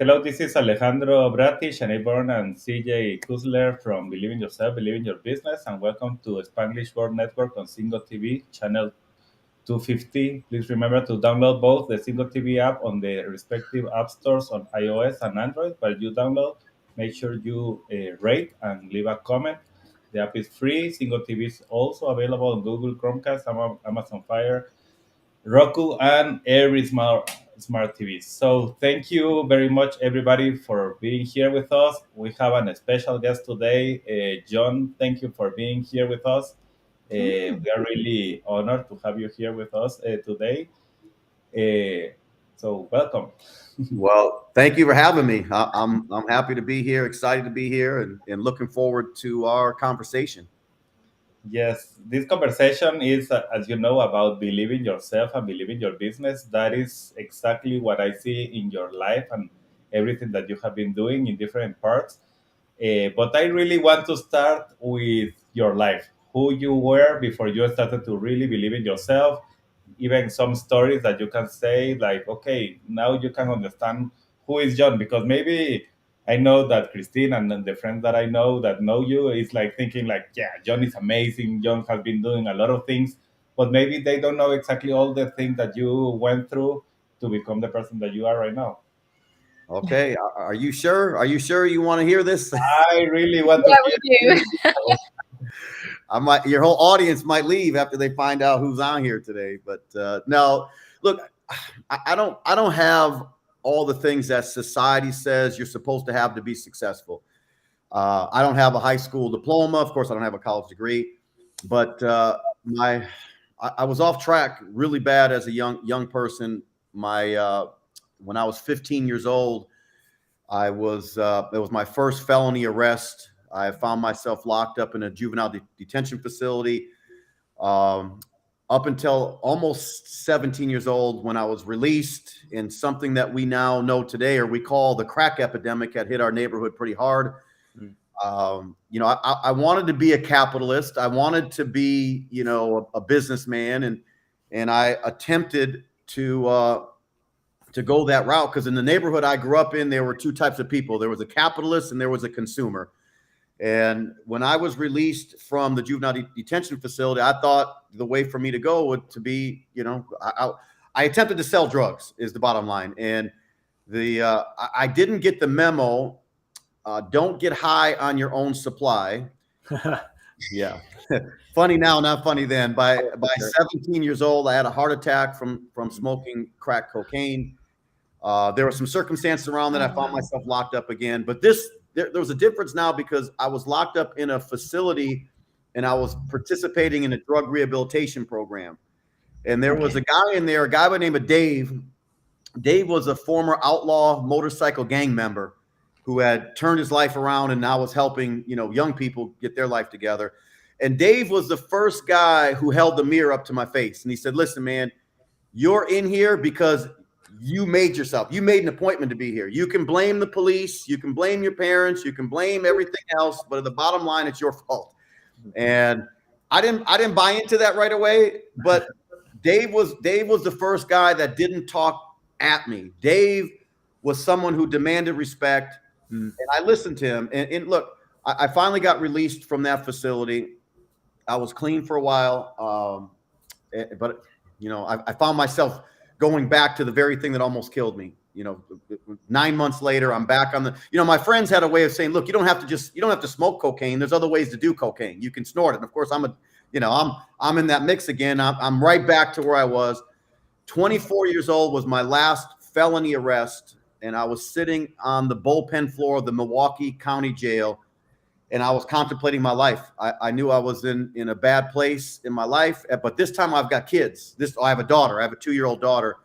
Hello, this is Alejandro Bratti, Shanei Born, and CJ Kuzler from Believe in Yourself, Believe in Your Business, and welcome to Spanglish World Network on Single TV, channel 250. Please remember to download both the Single TV app on the respective app stores on iOS and Android. While you download, make sure you rate and leave a comment. The app is free. Single TV is also available on Google Chromecast, Amazon Fire, Roku, and every smart TV. So thank you very much, everybody, for being here with us. We have a special guest today, John. Thank you for being here with us. We are really honored to have you here with us today. So welcome. Well, thank you for having me. I'm happy to be here, excited to be here, and looking forward to our conversation. Yes, this conversation is, as you know, about believing yourself and believing your business. That is exactly what I see in your life and everything that you have been doing in different parts. But I really want to start with your life, who you were before you started to really believe in yourself, even some stories that you can say, like, okay, now you can understand who is John, because maybe I know that Christine and then the friends that I know you is like thinking like, yeah, John is amazing. John has been doing a lot of things, but maybe they don't know exactly all the things that you went through to become the person that you are right now. Okay, are you sure? Are you sure you want to hear this? I really want to Yeah, hear we do. this. Your whole audience might leave after they find out who's on here today. But no, look, I don't have all the things that society says you're supposed to have to be successful. I don't have a high school diploma. Of course, I don't have a college degree, but I was off track really bad as a young person. When I was 15 years old, it was my first felony arrest. I found myself locked up in a juvenile detention facility up until almost 17 years old, when I was released. And something that we now know today, or we call the crack epidemic, had hit our neighborhood pretty hard. I wanted to be a capitalist. I wanted to be, a businessman, and I attempted to go that route, because in the neighborhood I grew up in, there were two types of people. There was a capitalist and there was a consumer. And when I was released from the juvenile detention facility, I thought the way for me to go would to be, I attempted to sell drugs, is the bottom line. And I didn't get the memo. Don't get high on your own supply. Yeah. Funny now, not funny then. By 17 years old, I had a heart attack from smoking crack cocaine. There were some circumstances around that I found myself locked up again. But there was a difference now, because I was locked up in a facility and I was participating in a drug rehabilitation program. And there was a guy in there, a guy by the name of Dave. Dave was a former outlaw motorcycle gang member who had turned his life around and now was helping, young people get their life together. And Dave was the first guy who held the mirror up to my face. And he said, listen, man, you're in here because you made an appointment to be here. You can blame the police, you can blame your parents, you can blame everything else, but at the bottom line, it's your fault. And I didn't buy into that right away, but Dave was the first guy that didn't talk at me. Dave was someone who demanded respect, and I listened to him. And look, I finally got released from that facility. I was clean for a while, but I found myself going back to the very thing that almost killed me. 9 months later, I'm back on the. My friends had a way of saying, "Look, you don't have to smoke cocaine. There's other ways to do cocaine. You can snort it." And of course, I'm in that mix again. I'm right back to where I was. 24 years old was my last felony arrest, and I was sitting on the bullpen floor of the Milwaukee County Jail. And I was contemplating my life. I knew I was in a bad place in my life, but this time I've got kids. I have a daughter. I have a 2-year-old daughter.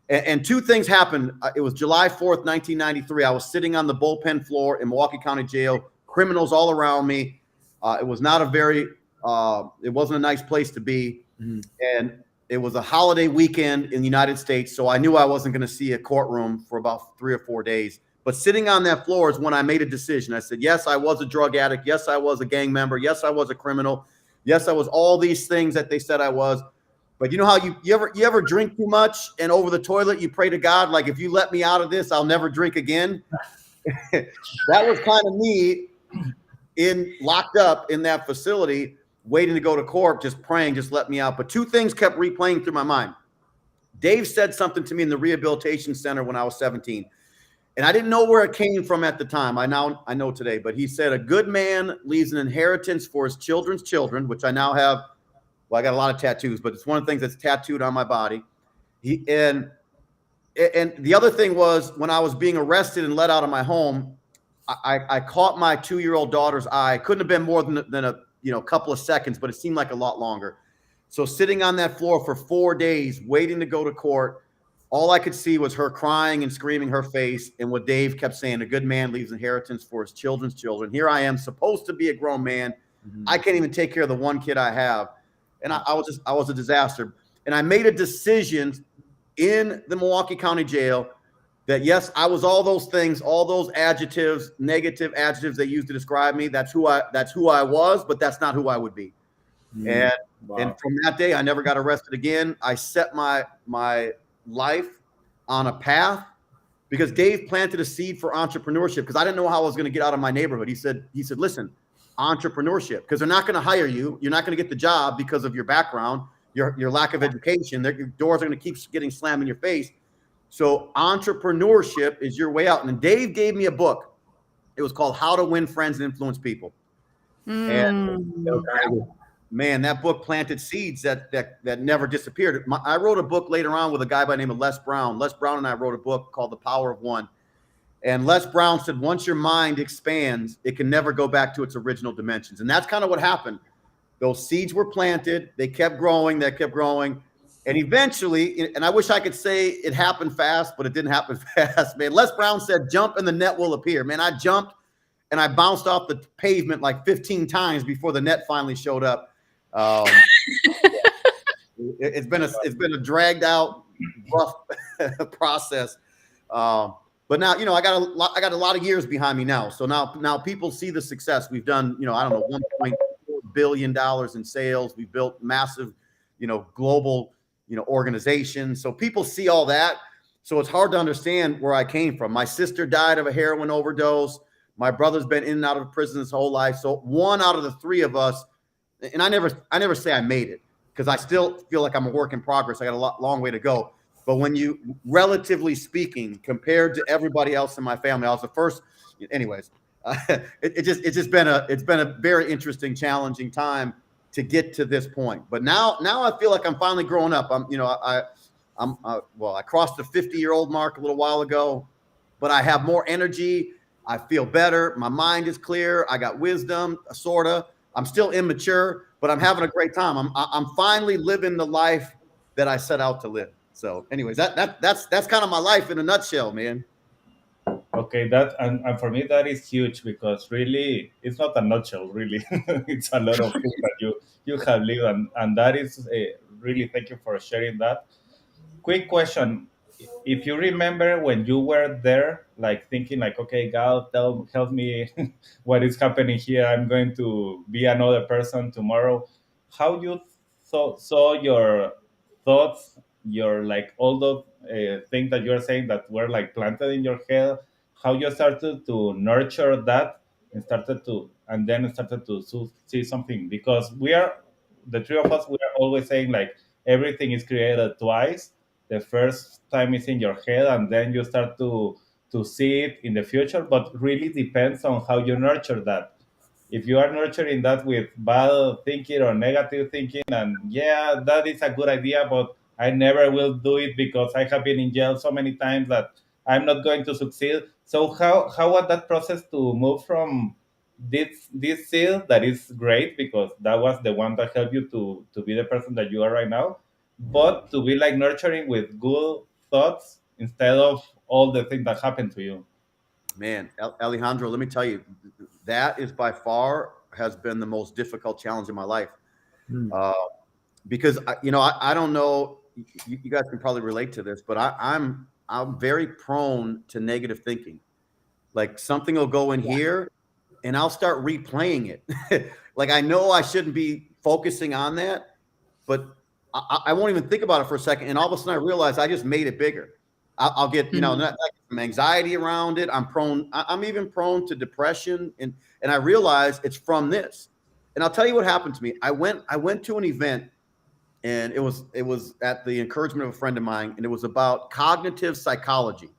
And two things happened. It was July 4th, 1993. I was sitting on the bullpen floor in Milwaukee County Jail, criminals all around me. It was not it wasn't a nice place to be. Mm-hmm. And it was a holiday weekend in the United States. So I knew I wasn't going to see a courtroom for about 3 or 4 days. But sitting on that floor is when I made a decision. I said, yes, I was a drug addict. Yes, I was a gang member. Yes, I was a criminal. Yes, I was all these things that they said I was. But you know how you ever drink too much and over the toilet you pray to God, like, if you let me out of this, I'll never drink again. That was kind of me locked up in that facility, waiting to go to court, just praying, just let me out. But two things kept replaying through my mind. Dave said something to me in the rehabilitation center when I was 17. And I didn't know where it came from at the time. I know today, but he said, a good man leaves an inheritance for his children's children, which I now have. Well, I got a lot of tattoos, but it's one of the things that's tattooed on my body. And the other thing was, when I was being arrested and let out of my home, I caught my 2-year-old daughter's eye. Couldn't have been more than a couple of seconds, but it seemed like a lot longer. So sitting on that floor for 4 days, waiting to go to court, all I could see was her crying and screaming her face. And what Dave kept saying, a good man leaves inheritance for his children's children. Here I am, supposed to be a grown man. Mm-hmm. I can't even take care of the one kid I have. And I was a disaster. And I made a decision in the Milwaukee County Jail that, yes, I was all those things, all those adjectives, negative adjectives they used to describe me. That's who I was, but that's not who I would be. Mm-hmm. And from that day, I never got arrested again. I set my life on a path, because Dave planted a seed for entrepreneurship, because I didn't know how I was going to get out of my neighborhood. He said, listen, entrepreneurship, because they're not going to hire you. You're not going to get the job because of your background, your lack of education. Your doors are going to keep getting slammed in your face. So entrepreneurship is your way out. And Dave gave me a book. It was called How to Win Friends and Influence People. And man, that book planted seeds that never disappeared. I wrote a book later on with a guy by the name of Les Brown. Les Brown and I wrote a book called The Power of One. And Les Brown said, once your mind expands, it can never go back to its original dimensions. And that's kind of what happened. Those seeds were planted. They kept growing. And eventually, and I wish I could say it happened fast, but it didn't happen fast, man. Les Brown said, jump and the net will appear. Man, I jumped and I bounced off the pavement like 15 times before the net finally showed up. It's been a dragged out, rough process. But now, I got a lot of years behind me now. So now people see the success. We've done, I don't know, $1.4 billion in sales. We've built massive, global, organizations. So people see all that. So it's hard to understand where I came from. My sister died of a heroin overdose. My brother's been in and out of prison his whole life. So one out of the three of us, and I never say I made it, because I still feel like I'm a work in progress. I got a long way to go. But when you, relatively speaking, compared to everybody else in my family, I was the first. Anyways, it's been a very interesting, challenging time to get to this point. But now I feel like I'm finally growing up. I crossed the 50-year-old mark a little while ago, but I have more energy. I feel better. My mind is clear. I got wisdom, sorta. I'm still immature, but I'm having a great time. I'm finally living the life that I set out to live. So anyways, that's kind of my life in a nutshell, man. Okay, and for me that is huge, because really it's not a nutshell, really. It's a lot of things that you have lived, and that is really, thank you for sharing that. Quick question. If you remember when you were there, like thinking like, okay, God, help me, what is happening here? I'm going to be another person tomorrow. How you saw your thoughts, your like all those things that you're saying that were like planted in your head, how you started to nurture that and then started to see something, because the three of us, we are always saying like everything is created twice. The first time is in your head, and then you start to see it in the future, but really depends on how you nurture that. If you are nurturing that with bad thinking or negative thinking, and yeah, that is a good idea, but I never will do it because I have been in jail so many times that I'm not going to succeed. So how was that process to move from this seal that is great, because that was the one that helped you to be the person that you are right now, but to be like nurturing with good thoughts instead of all the things that happen to you? Man, Alejandro, let me tell you, that is by far has been the most difficult challenge in my life. Because I don't know, you guys can probably relate to this, but I'm very prone to negative thinking. Like something will go in here and I'll start replaying it. Like I know I shouldn't be focusing on that, but I won't even think about it for a second, and all of a sudden I realize I just made it bigger. I'll get, some anxiety around it. I'm even prone to depression, and I realize it's from this. And I'll tell you what happened to me. I went to an event, and it was at the encouragement of a friend of mine, and it was about cognitive psychology.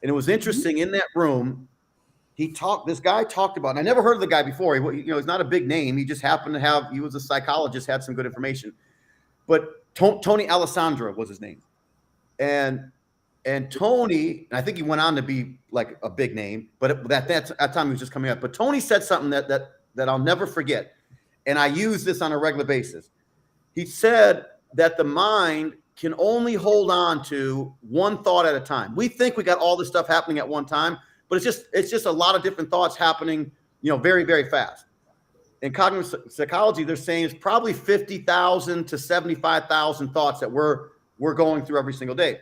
And it was interesting in that room. This guy talked about, and I never heard of the guy before. He's not a big name. He just happened to he was a psychologist, had some good information. But Tony Alessandra was his name. And Tony, and I think he went on to be like a big name, but at that time he was just coming up. But Tony said something that I'll never forget. And I use this on a regular basis. He said that the mind can only hold on to one thought at a time. We think we got all this stuff happening at one time, but it's just a lot of different thoughts happening, very, very fast. In cognitive psychology, they're saying it's probably 50,000 to 75,000 thoughts that we're going through every single day.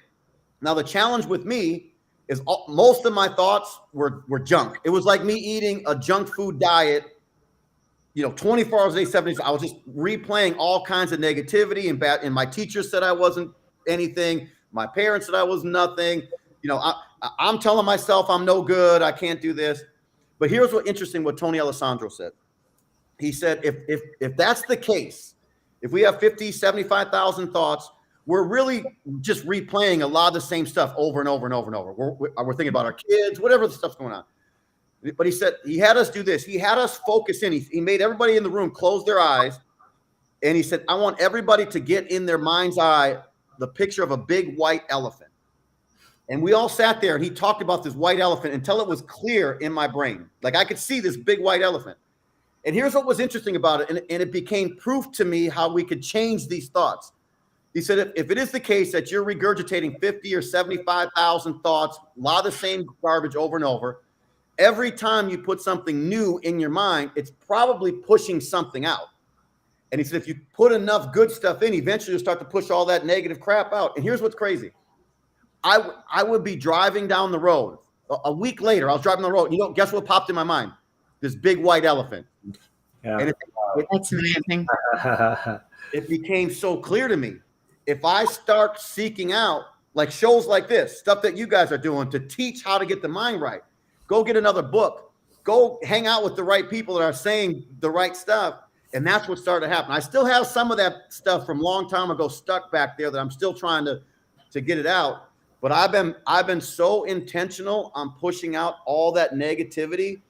Now, the challenge with me is most of my thoughts were junk. It was like me eating a junk food diet, 24 hours a day, 7 days. I was just replaying all kinds of negativity and my teacher said I wasn't anything. My parents said I was nothing. I'm telling myself I'm no good. I can't do this. But here's what's interesting, what Tony Alessandro said. He said, if that's the case, if we have 50, 75,000 thoughts, we're really just replaying a lot of the same stuff over and over and over and over. We're thinking about our kids, whatever the stuff's going on. But he said he had us do this. He had us focus in. He made everybody in the room close their eyes. And he said, I want everybody to get in their mind's eye the picture of a big white elephant. And we all sat there, and he talked about this white elephant until it was clear in my brain. Like I could see this big white elephant. And here's what was interesting about it, and it became proof to me how we could change these thoughts. He said, if it is the case that you're regurgitating 50 or 75,000 thoughts, a lot of the same garbage over and over, every time you put something new in your mind, it's probably pushing something out. And he said, if you put enough good stuff in, eventually you'll start to push all that negative crap out. And here's what's crazy. I would be driving down the road. A week later, I was driving the road. Guess what popped in my mind? This big white elephant. Yeah. And That's amazing. It became so clear to me. If I start seeking out like shows like this, stuff that you guys are doing to teach how to get the mind right, go get another book, go hang out with the right people that are saying the right stuff. And that's what started to happen. I still have some of that stuff from a long time ago stuck back there that I'm still trying to get it out. But I've been so intentional on pushing out all that negativity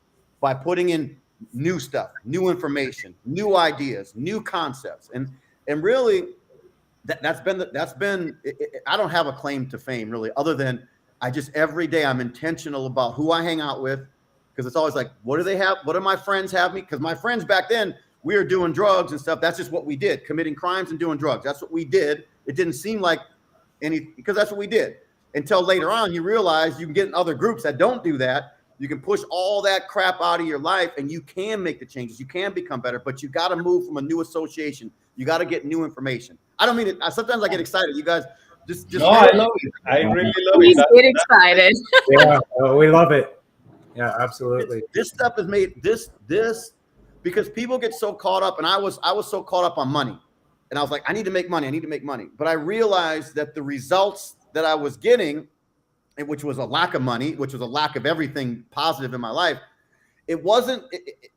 by putting in new stuff, new information, new ideas, new concepts. And really that's been I don't have a claim to fame really, other than every day I'm intentional about who I hang out with, because it's always like, what do they have? What do my friends have me? Because my friends back then, we were doing drugs and stuff. That's just what we did, committing crimes and doing drugs. That's what we did. It didn't seem like because that's what we did. Until later on, you realize you can get in other groups that don't do that. You can push all that crap out of your life and you can make the changes. You can become better, but you got to move from a new association. You got to get new information. I don't mean it. Sometimes I get excited. You guys just. No, I love it. I really love He's it. get excited. Yeah, we love it. Yeah, absolutely. This stuff is made this because people get so caught up, and I was so caught up on money, and I was like, I need to make money. I need to make money. But I realized that the results that I was getting, which was a lack of money, which was a lack of everything positive in my life, it wasn't.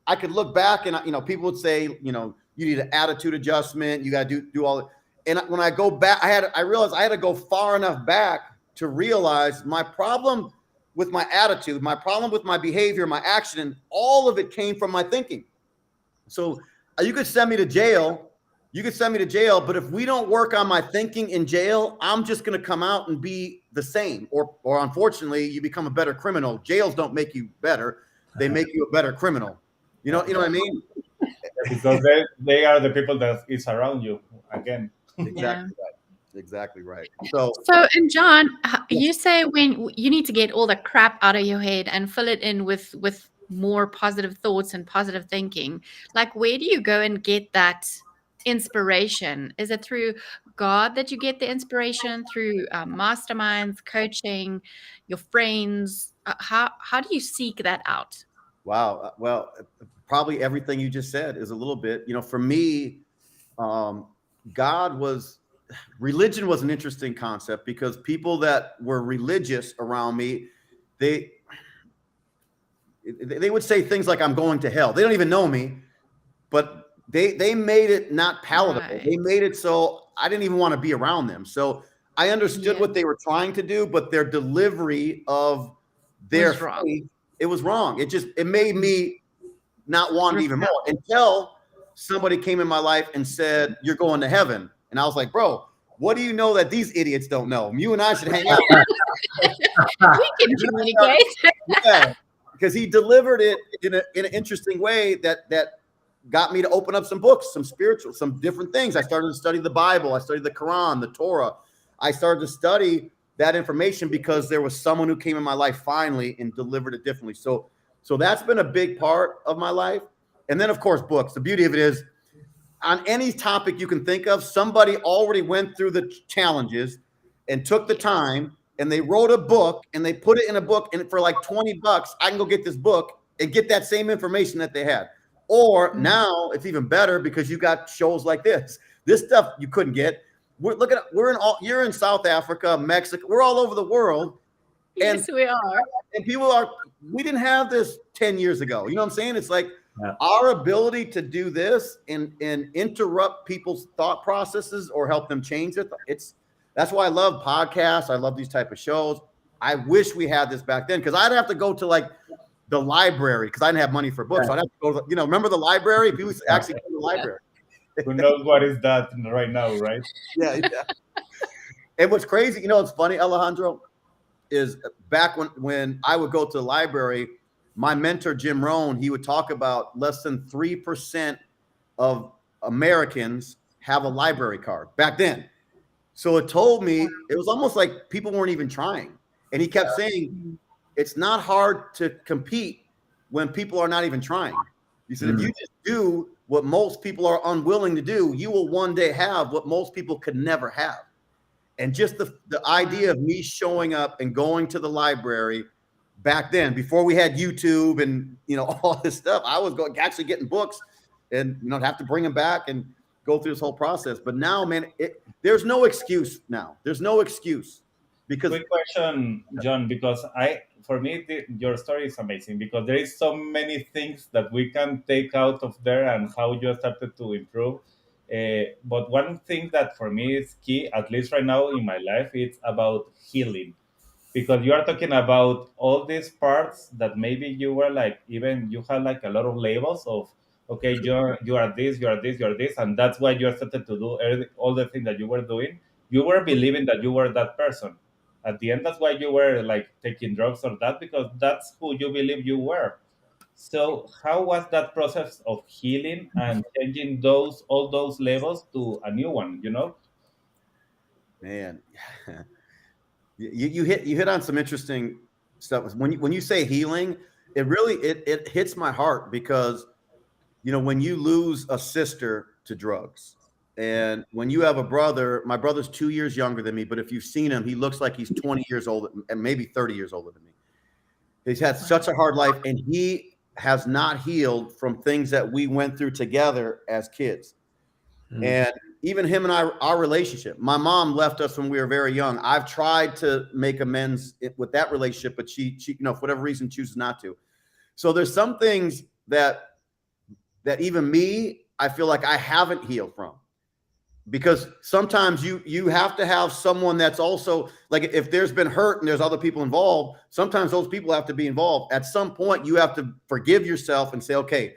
I could look back, and people would say, you need an attitude adjustment. You got to do all it. And when I go back, I realized I had to go far enough back to realize my problem with my attitude, my problem with my behavior, my action, all of it came from my thinking. So you could send me to jail. But if we don't work on my thinking in jail, I'm just going to come out and be the same. Or unfortunately, you become a better criminal. Jails don't make you better. They make you a better criminal. You know what I mean? Because they are the people that is around you again. Exactly right. So and John, you say when you need to get all the crap out of your head and fill it in with more positive thoughts and positive thinking, like where do you go and get that inspiration? Is it through God that you get the inspiration, through masterminds, coaching, your friends? How do you seek that out? Wow. Well, probably everything you just said is a little bit, for me, religion was an interesting concept because people that were religious around me, they would say things like I'm going to hell. They don't even know me, but they made it not palatable. Right. They made it so I didn't even want to be around them. So I understood Yeah. what they were trying to do, but their delivery of their Was wrong. faith, it was wrong. It made me not want it even more Rebel. until somebody came in my life and said, "You're going to heaven." And I was like, "Bro, what do you know that these idiots don't know? You and I should hang out." We can communicate. Yeah, because he delivered it in an interesting way that got me to open up some books, some spiritual, some different things. I started to study the Bible. I studied the Quran, the Torah. I started to study that information because there was someone who came in my life finally and delivered it differently. So that's been a big part of my life. And then, of course, books. The beauty of it is, on any topic you can think of, somebody already went through the challenges and took the time and they wrote a book and they put it in a book, and for like $20, I can go get this book and get that same information that they had. Or now it's even better because you got shows like this. This stuff you couldn't get. You're in South Africa, Mexico. We're all over the world. Yes, we are. And we didn't have this 10 years ago. You know what I'm saying? It's like Yeah. our ability to do this and interrupt people's thought processes or help them change it. That's why I love podcasts. I love these type of shows. I wish we had this back then because I'd have to go to like the library because I didn't have money for books. So I'd have to go to, remember the library? People used to actually go to the library. Who knows what is that right now, right? Yeah. And what's crazy, it's funny, Alejandro, is back when I would go to the library, my mentor, Jim Rohn, he would talk about less than 3% of Americans have a library card back then. So it told me, it was almost like people weren't even trying. And he kept saying, it's not hard to compete when people are not even trying. He said, if you just do what most people are unwilling to do, you will one day have what most people could never have. And just the idea of me showing up and going to the library back then, before we had YouTube and all this stuff, I was actually getting books and have to bring them back and go through this whole process. But now, man, there's no excuse now. There's no excuse because. Quick question, John, because for me, your story is amazing because there is so many things that we can take out of there and how you started to improve. But one thing that for me is key, at least right now in my life, it's about healing. Because you are talking about all these parts that maybe you were like, even you had like a lot of labels of, okay, you are this, you are this, you are this, and that's why you started to do all the things that you were doing. You were believing that you were that person. At the end, that's why you were like taking drugs or that, because that's who you believe you were. So how was that process of healing and changing all those levels to a new one, Man, you hit on some interesting stuff. When you say healing, it really it hits my heart because when you lose a sister to drugs, and when you have a brother, my brother's 2 years younger than me, but if you've seen him, he looks like he's 20 years old and maybe 30 years older than me. He's had such a hard life, and he has not healed from things that we went through together as kids. And even him and our relationship, my mom left us when we were very young. I've tried to make amends with that relationship, but she for whatever reason chooses not to. So there's some things that even me, I feel like I haven't healed from, because sometimes you have to have someone that's also like, if there's been hurt and there's other people involved, sometimes those people have to be involved. At some point, you have to forgive yourself and say, okay,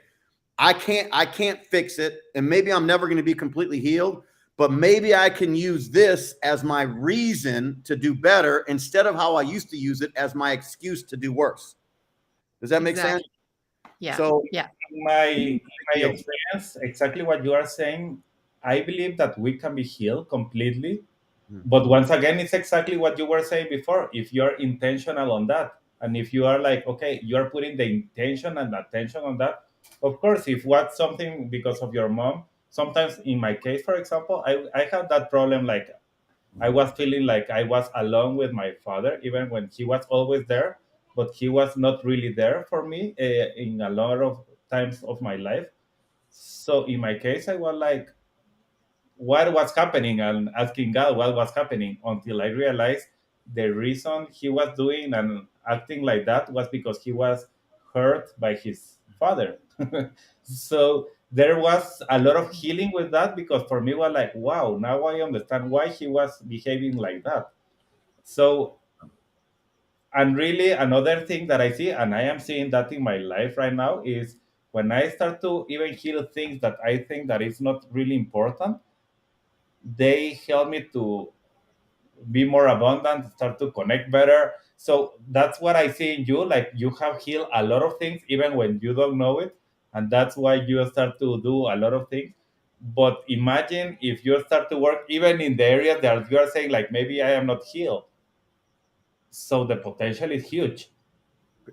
I can't fix it, and maybe I'm never going to be completely healed, but maybe I can use this as my reason to do better instead of how I used to use it as my excuse to do worse. Does that make sense? Yeah. So yeah. In my experience, exactly what you are saying, I believe that we can be healed completely. But once again, it's exactly what you were saying before. If you're intentional on that, and if you are like, okay, you're putting the intention and attention on that, of course, if what's something because of your mom, sometimes in my case, for example, I had that problem. Like, I was feeling like I was alone with my father, even when he was always there, but he was not really there for me in a lot of times of my life. So in my case, I was like, what was happening and asking God what was happening until I realized the reason he was doing and acting like that was because he was hurt by his father. So there was a lot of healing with that, because for me it was like, wow, now I understand why he was behaving like that. So, and really another thing that I see, and I am seeing that in my life right now, is when I start to even heal things that I think that is not really important, they help me to be more abundant, start to connect better. So that's what I see in you. Like, you have healed a lot of things even when you don't know it. And that's why you start to do a lot of things. But imagine if you start to work even in the area that you are saying, like, maybe I am not healed. So the potential is huge.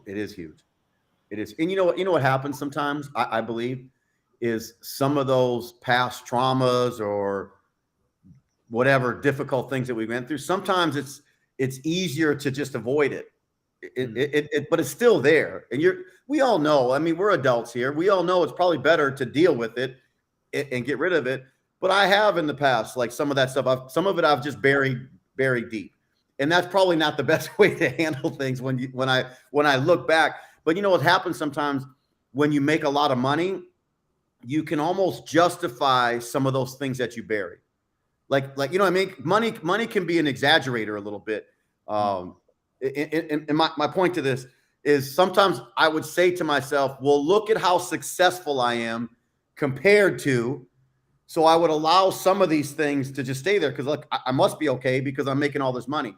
It is huge. It is. And you know what happens sometimes, I believe, is some of those past traumas or whatever difficult things that we went through, sometimes it's easier to just avoid it. But it's still there. And we all know, I mean, we're adults here. We all know it's probably better to deal with it and get rid of it. But I have in the past, like some of that stuff, some of it I've just buried deep. And that's probably not the best way to handle things when I look back. But you know what happens sometimes when you make a lot of money, you can almost justify some of those things that you bury. Like you know what I mean? Money can be an exaggerator a little bit. And my point to this is sometimes I would say to myself, well, look at how successful I am compared to, so I would allow some of these things to just stay there because look, I must be okay because I'm making all this money.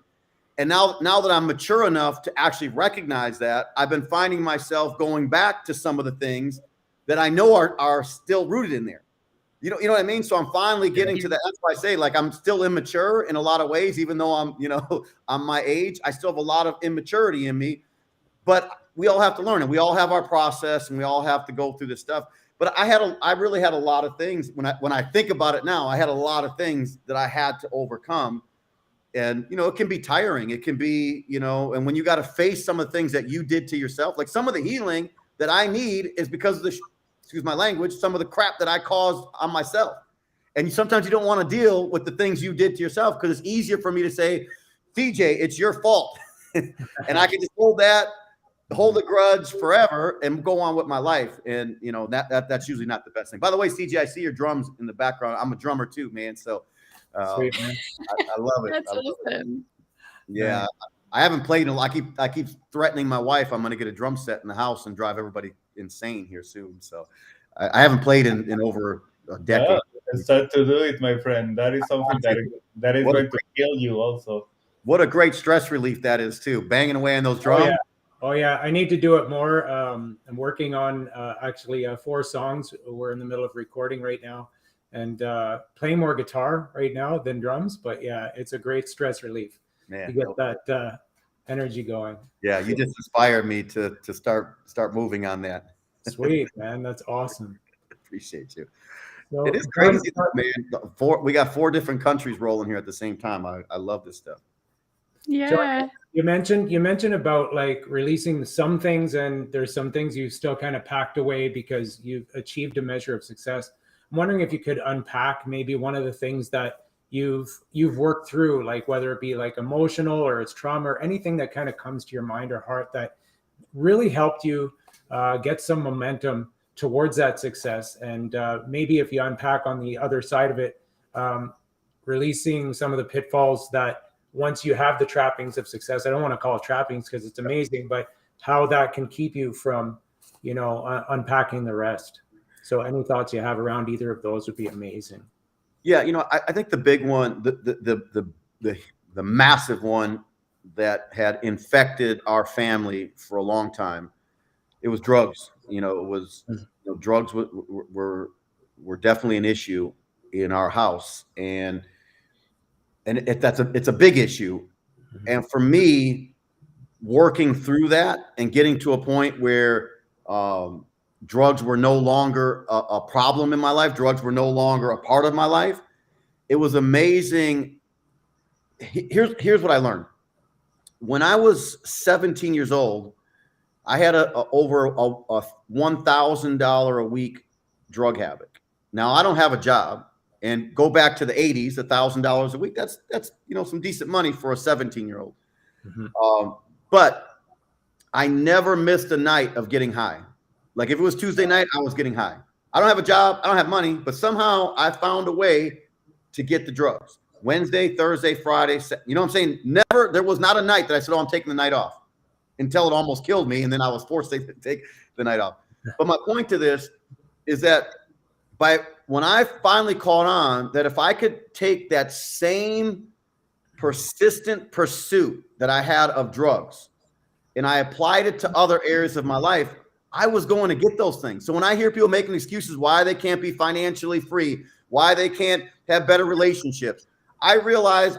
And now that I'm mature enough to actually recognize that, I've been finding myself going back to some of the things that I know are still rooted in there. You know what I mean? So I'm finally getting to that. That's why I say, like, I'm still immature in a lot of ways, even though I'm my age, I still have a lot of immaturity in me, but we all have to learn, and we all have our process, and we all have to go through this stuff. But I really had a lot of things when I think about it now, I had a lot of things that I had to overcome. And, it can be tiring. It can be, and when you got to face some of the things that you did to yourself, like some of the healing that I need is because of excuse my language, some of the crap that I caused on myself. And sometimes you don't want to deal with the things you did to yourself because it's easier for me to say, CJ, it's your fault. And I can just hold the grudge forever and go on with my life. And, that's usually not the best thing. By the way, CJ, I see your drums in the background. I'm a drummer too, man. So Sweet, man. I love it. That's awesome. Yeah. I haven't played in a lot. I keep threatening my wife I'm going to get a drum set in the house and drive everybody insane here soon. So I haven't played in over a decade. Start to do it, my friend. That is something that is going to kill you also. What a great stress relief that is too. Banging away on those drums. Oh yeah. I need to do it more. I'm working on actually 4 songs. We're in the middle of recording right now, and playing more guitar right now than drums. But yeah, it's a great stress relief. Man, to get that energy going. Yeah, you just inspired me to start moving on that. Sweet, man. That's awesome. Appreciate you. So, it is crazy, man. We got 4 different countries rolling here at the same time. I love this stuff. Yeah. So you mentioned about like releasing some things, and there's some things you still kind of packed away because you've achieved a measure of success. I'm wondering if you could unpack maybe one of the things that you've worked through, like whether it be like emotional or it's trauma or anything that kind of comes to your mind or heart that really helped you get some momentum towards that success. And maybe if you unpack on the other side of it, releasing some of the pitfalls that once you have the trappings of success, I don't want to call it trappings because it's amazing, but how that can keep you from, unpacking the rest. So any thoughts you have around either of those would be amazing. Yeah, I think the big one, the massive one that had infected our family for a long time, it was drugs. Drugs were definitely an issue in our house, and it's a big issue. And for me, working through that and getting to a point where drugs were no longer a problem in my life. Drugs were no longer a part of my life. It was amazing. Here's what I learned. When I was 17 years old, I had over a $1,000 a week drug habit. Now I don't have a job. And go back to the 80s, $1,000 a week. That's some decent money for a 17-year-old. But I never missed a night of getting high. Like if it was Tuesday night, I was getting high. I don't have a job, I don't have money, but somehow I found a way to get the drugs. Wednesday, Thursday, Friday, you know what I'm saying? Never, there was not a night that I said, oh, I'm taking the night off, until it almost killed me. And then I was forced to take the night off. But my point to this is that when I finally caught on that if I could take that same persistent pursuit that I had of drugs and I applied it to other areas of my life, I was going to get those things. So when I hear people making excuses why they can't be financially free, why they can't have better relationships, I realize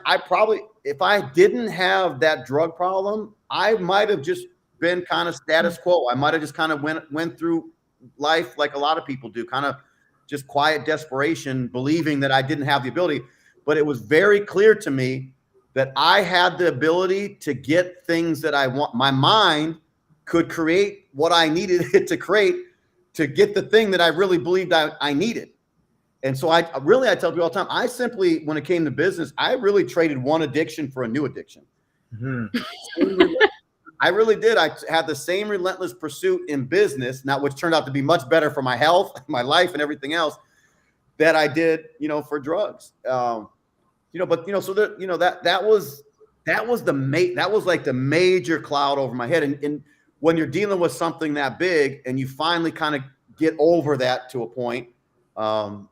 if I didn't have that drug problem, I might have just been kind of status quo. I might have just kind of went through life like a lot of people do, kind of just quiet desperation, believing that I didn't have the ability. But it was very clear to me that I had the ability to get things that I want. My mind could create what I needed it to create to get the thing that I really believed I needed. And so I tell people all the time, I simply, when it came to business, I really traded one addiction for a new addiction. I really did. I had the same relentless pursuit in business, which turned out to be much better for my health, my life, and everything else, that I did, for drugs. So that was like the major cloud over my head. And when you're dealing with something that big and you finally kind of get over that to a point, there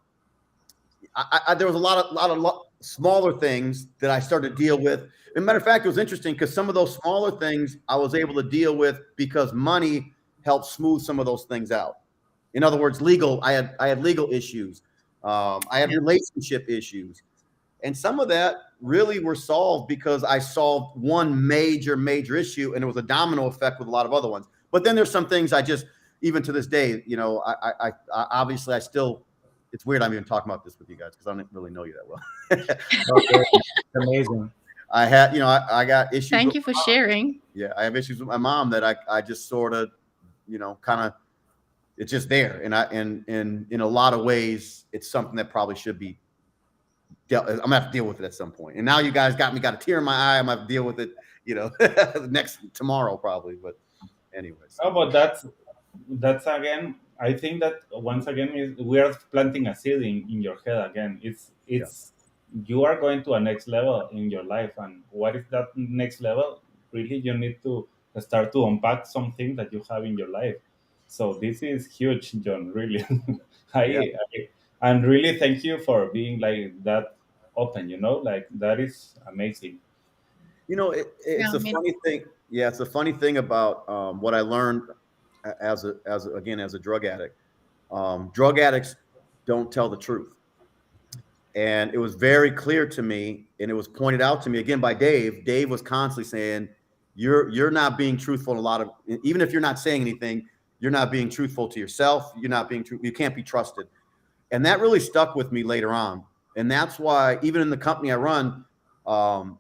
was a lot of smaller things that I started to deal with. As a matter of fact, it was interesting because some of those smaller things I was able to deal with because money helped smooth some of those things out. In other words, I had legal issues. I had relationship issues. And some of that really were solved because I solved one major issue, and it was a domino effect with a lot of other ones. But then there's some things I just, even to this day, I obviously I still, it's weird I'm even talking about this with you guys because I don't really know you that well. Okay. Amazing. I had, I got issues. Thank you for sharing. Yeah, I have issues with my mom that I just sort of, kind of, it's just there. And in a lot of ways, it's something that probably should be I'm gonna have to deal with it at some point. And now you guys got a tear in my eye. I'm gonna have to deal with it, tomorrow probably. But anyways. Oh, but that's again, I think that once again we are planting a seed in your head again. It's you are going to a next level in your life, and what is that next level? Really, you need to start to unpack something that you have in your life. So this is huge, John. Really, and really thank you for being like that open. Like that is amazing. It's a funny thing. Yeah, it's a funny thing about what I learned as a drug addict. Drug addicts don't tell the truth. And it was very clear to me, and it was pointed out to me again by Dave. Dave was constantly saying, you're not being truthful in a lot of, even if you're not saying anything, you're not being truthful to yourself. You're not being true. You can't be trusted. And that really stuck with me later on. And that's why even in the company I run, I'm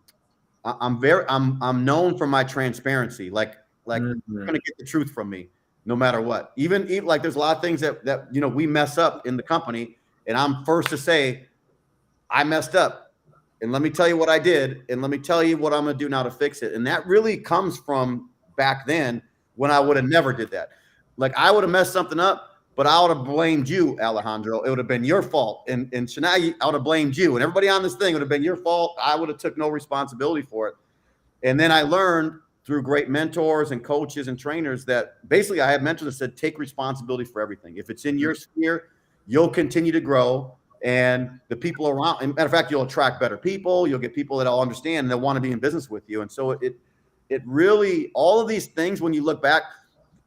known for my transparency. Like you're going to get the truth from me no matter what. Even like there's a lot of things that we mess up in the company, and I'm first to say, I messed up, and let me tell you what I did, and let me tell you what I'm going to do now to fix it. And that really comes from back then when I would have never did that. Like I would have messed something up, but I would have blamed you, Alejandro. It would have been your fault. And Shanei, I would have blamed you. And everybody on this thing would have been your fault. I would have took no responsibility for it. And then I learned through great mentors and coaches and trainers that basically I had mentors that said, take responsibility for everything. If it's in your sphere, you'll continue to grow. And the people around, and matter of fact, you'll attract better people. You'll get people that all understand and they'll want to be in business with you. And so it really, all of these things, when you look back,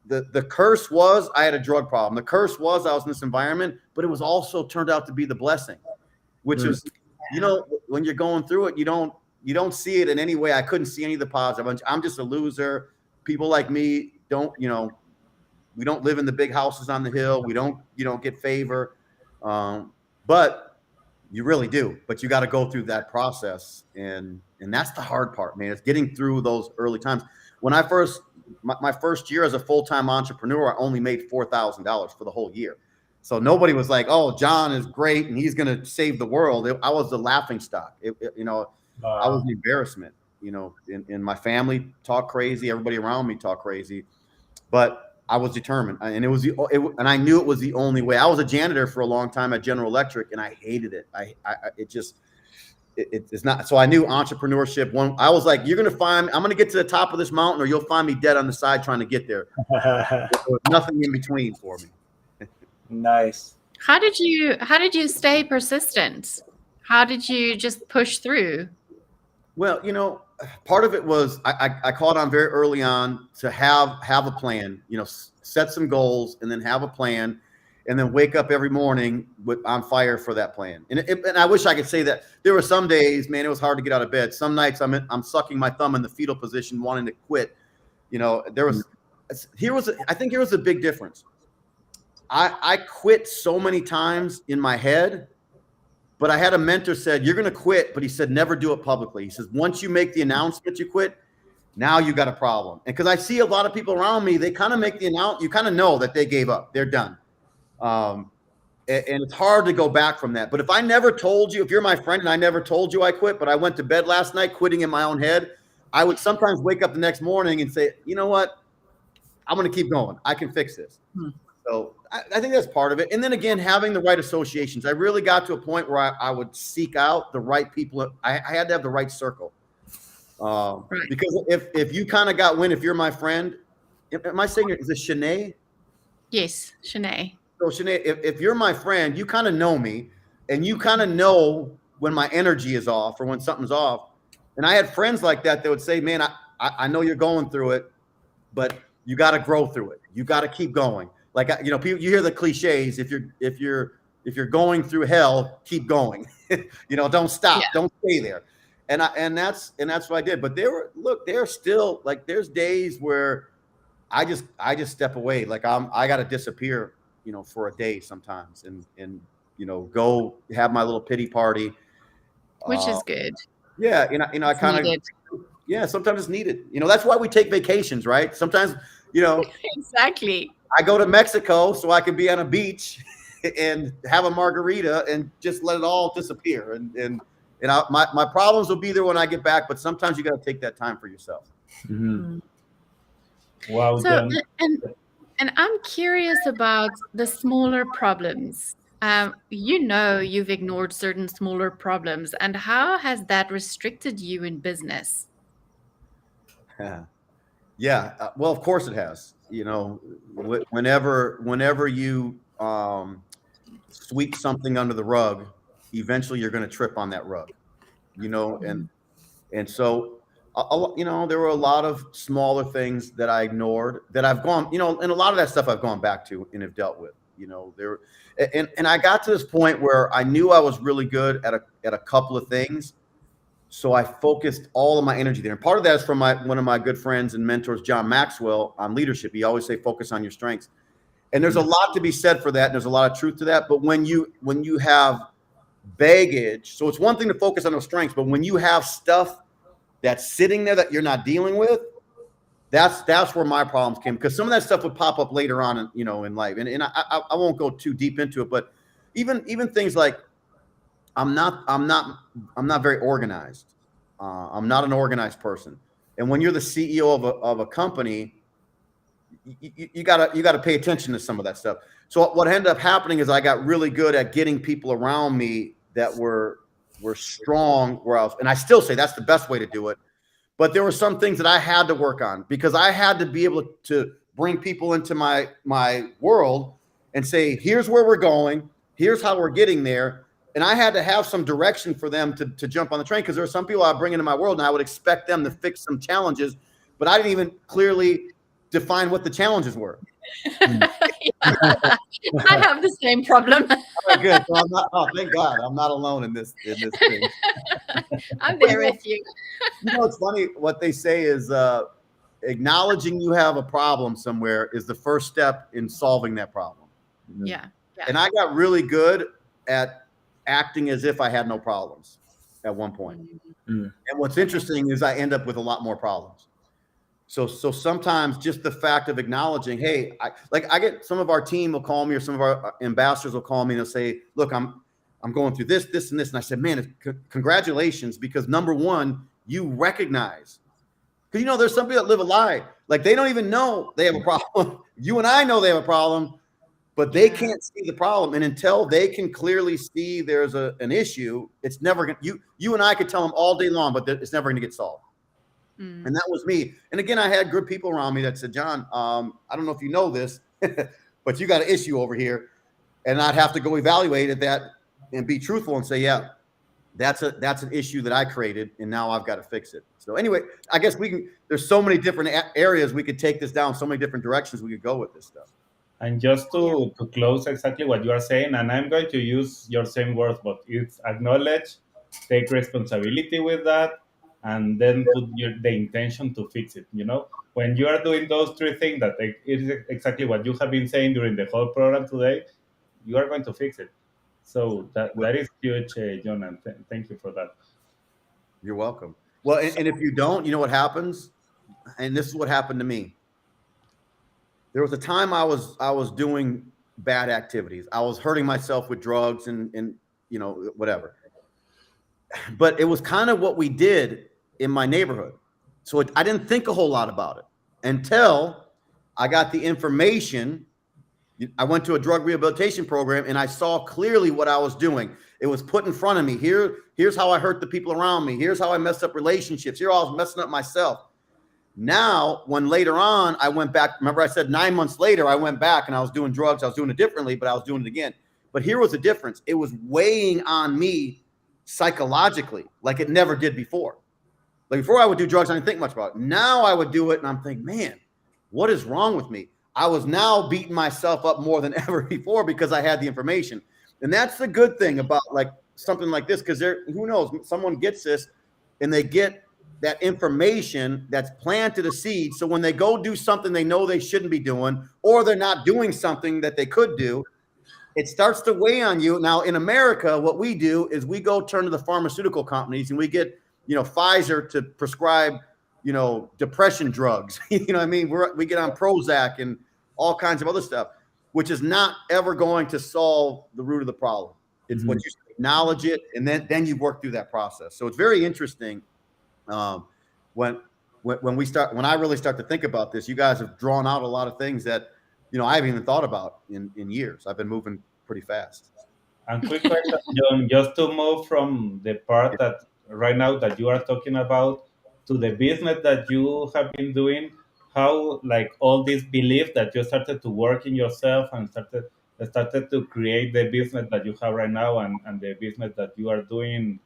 the curse was I had a drug problem. The curse was I was in this environment, but it was also turned out to be the blessing, which is, when you're going through it, you don't see it in any way. I couldn't see any of the positive. I'm just a loser. People like me don't, we don't live in the big houses on the hill. We don't, get favor. But you really do. But you got to go through that process. And that's the hard part, man. It's getting through those early times. When I my first year as a full-time entrepreneur, I only made $4,000 for the whole year. So nobody was like, "Oh, John is great and he's going to save the world." I was the laughing stock. I was the embarrassment. In my family talk crazy, everybody around me talk crazy, but I was determined, and and I knew it was the only way. I was a janitor for a long time at General Electric, and I hated it. It's not. So I knew entrepreneurship. I was like, I'm going to get to the top of this mountain, or you'll find me dead on the side trying to get there. There was nothing in between for me. Nice. How did you stay persistent? How did you just push through? Well, part of it was I caught on very early on to have a plan, set some goals and then have a plan, and then wake up every morning on fire for that plan. And I wish I could say that. There were some days, man, it was hard to get out of bed. Some nights I'm sucking my thumb in the fetal position, wanting to quit. Here was a big difference. I quit so many times in my head. But I had a mentor said, "You're going to quit," but he said, "Never do it publicly." He says, "Once you make the announcement you quit, now you got a problem." And because I see a lot of people around me, they kind of make the announcement, you kind of know that they gave up, they're done. And it's hard to go back from that. But if I never told you, if you're my friend and I never told you I quit, but I went to bed last night quitting in my own head, I would sometimes wake up the next morning and say, "You know what? I'm going to keep going. I can fix this." So I think that's part of it. And then again, having the right associations. I really got to a point where I would seek out the right people. I had to have the right circle. Right. Because if you kind of got wind, if you're my friend, am I saying, is it Shanei? Yes, Shanei. So Shanei, if you're my friend, you kind of know me and you kind of know when my energy is off or when something's off. And I had friends like that would say, "Man, I know you're going through it, but you got to grow through it. You got to keep going." Like, people, you hear the cliches. If you're going through hell, keep going. Don't stop. Yeah. Don't stay there. And that's what I did. But there's still, like, there's days where I just step away. Like I got to disappear, for a day sometimes, and go have my little pity party, which is good. Yeah, I kind of, yeah. Sometimes it's needed. That's why we take vacations, right? Sometimes, Exactly. I go to Mexico so I can be on a beach and have a margarita and just let it all disappear. And my problems will be there when I get back, but sometimes you got to take that time for yourself. Mm-hmm. Well done. And I'm curious about the smaller problems. You've ignored certain smaller problems, and how has that restricted you in business? Yeah. Well, of course it has. Whenever you sweep something under the rug, eventually you're going to trip on that rug, and so, there were a lot of smaller things that I ignored that I've gone, and a lot of that stuff I've gone back to and have dealt with, and I got to this point where I knew I was really good at a couple of things. So I focused all of my energy there. And part of that is from one of my good friends and mentors, John Maxwell, on leadership. He always say, focus on your strengths. And there's a lot to be said for that. And there's a lot of truth to that. But when you have baggage, so it's one thing to focus on those strengths, but when you have stuff that's sitting there that you're not dealing with, that's where my problems came, because some of that stuff would pop up later on, in life. And I won't go too deep into it, but even things like, I'm not very organized. I'm not an organized person. And when you're the CEO of a company, you gotta pay attention to some of that stuff. So what ended up happening is I got really good at getting people around me that were strong where I was, and I still say that's the best way to do it. But there were some things that I had to work on, because I had to be able to bring people into my world and say, here's where we're going, here's how we're getting there. And I had to have some direction for them to jump on the train, because there are some people I bring into my world and I would expect them to fix some challenges, but I didn't even clearly define what the challenges were. I have the same problem. Oh, good. So thank God I'm not alone in this thing. I'm there with you. It's funny, what they say is acknowledging you have a problem somewhere is the first step in solving that problem. Yeah. And I got really good at acting as if I had no problems at one point. And what's interesting is I end up with a lot more problems. So sometimes just the fact of acknowledging, hey, I get some of our team will call me, or some of our ambassadors will call me and they'll say, look, I'm going through this, and this. And I said, man, congratulations, because number one, you recognize, because, you know, there's some people that live a lie. Like, they don't even know they have a problem. You and I know they have a problem, but they can't see the problem. And until they can clearly see there's an issue, it's never going to, you and I could tell them all day long, but it's never going to get solved. And that was me. And again, I had good people around me that said, John, I don't know if you know this, but you got an issue over here. And I'd have to go evaluate at that and be truthful and say, yeah, that's an issue that I created, and now I've got to fix it. So anyway, I guess there's so many different areas we could take this down, so many different directions we could go with this stuff. And just to close exactly what you are saying, and I'm going to use your same words, but it's acknowledge, take responsibility with that, and then put the intention to fix it. You know, when you are doing those three things, that it is exactly what you have been saying during the whole program today, you are going to fix it. So that is huge, John, and thank you for that. You're welcome. Well, and if you don't, you know what happens? And this is what happened to me. There was a time I was doing bad activities. I was hurting myself with drugs and you know, whatever. But it was kind of what we did in my neighborhood. So I didn't think a whole lot about it until I got the information. I went to a drug rehabilitation program and I saw clearly what I was doing. It was put in front of me. Here's how I hurt the people around me. Here's how I messed up relationships. Here I was messing up myself. Now, when later on I went back, remember I said 9 months later, I went back and I was doing drugs. I was doing it differently, but I was doing it again. But here was the difference. It was weighing on me psychologically like it never did before. Like before I would do drugs, I didn't think much about it. Now I would do it and I'm thinking, man, what is wrong with me? I was now beating myself up more than ever before because I had the information. And that's the good thing about like something like this, because who knows, someone gets this and they get that information that's planted a seed. So when they go do something they know they shouldn't be doing, or they're not doing something that they could do, it starts to weigh on you. Now in America, what we do is we go turn to the pharmaceutical companies and we get, you know, Pfizer to prescribe, you know, depression drugs. You know what I mean? We get on Prozac and all kinds of other stuff, which is not ever going to solve the root of the problem. It's what you acknowledge it, and then you work through that process. So it's very interesting. When I really start to think about this, you guys have drawn out a lot of things that, you know, I haven't even thought about in years. I've been moving pretty fast. And quick question, John, just to move from the part that right now that you are talking about to the business that you have been doing, how like all this belief that you started to work in yourself and started to create the business that you have right now and the business that you are doing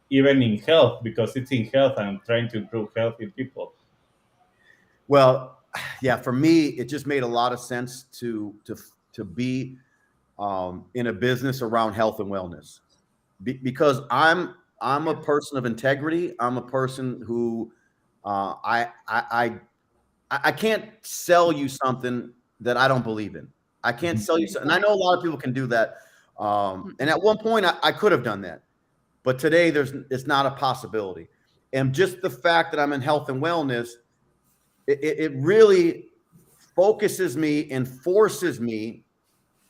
even in health, because it's in health and trying to improve health in people. Well, yeah, for me, it just made a lot of sense to be in a business around health and wellness, because I'm a person of integrity. I'm a person who I can't sell you something that I don't believe in. I can't sell you something. And I know a lot of people can do that. And at one point I could have done that, but today it's not a possibility. And just the fact that I'm in health and wellness, it really focuses me and forces me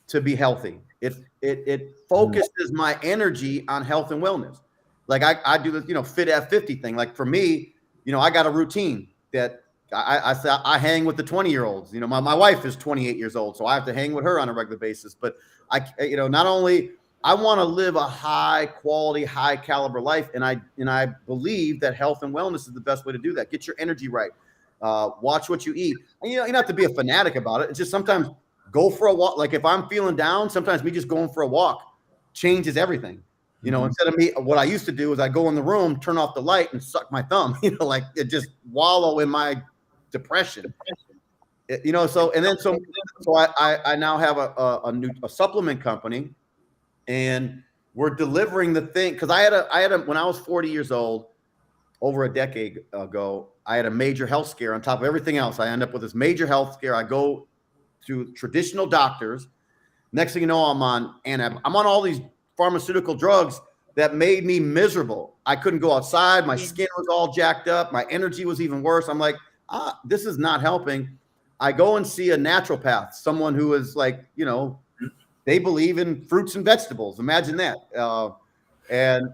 to be healthy. It focuses my energy on health and wellness. Like I do this, you know, fit at 50 thing. Like for me, you know, I got a routine that I hang with the 20-year-olds. You know, my wife is 28 years old, so I have to hang with her on a regular basis. But you know, not only I want to live a high quality, high caliber life, and I believe that health and wellness is the best way to do that. Get your energy right. Watch what you eat. And, you know, you don't have to be a fanatic about it. It's just sometimes go for a walk. Like if I'm feeling down, sometimes me just going for a walk changes everything. You know, instead of me, what I used to do is I go in the room, turn off the light, and suck my thumb. You know, like it just wallow in my depression. You know, so I now have a supplement company, and we're delivering the thing, because I had a when I was 40 years old, over a decade ago, I had a major health scare on top of everything else. I end up with this major health scare. I go to traditional doctors. Next thing you know, I'm on all these pharmaceutical drugs that made me miserable. I couldn't go outside. My skin was all jacked up. My energy was even worse. I'm like, this is not helping. I go and see a naturopath, someone who is like, they believe in fruits and vegetables. Imagine that. And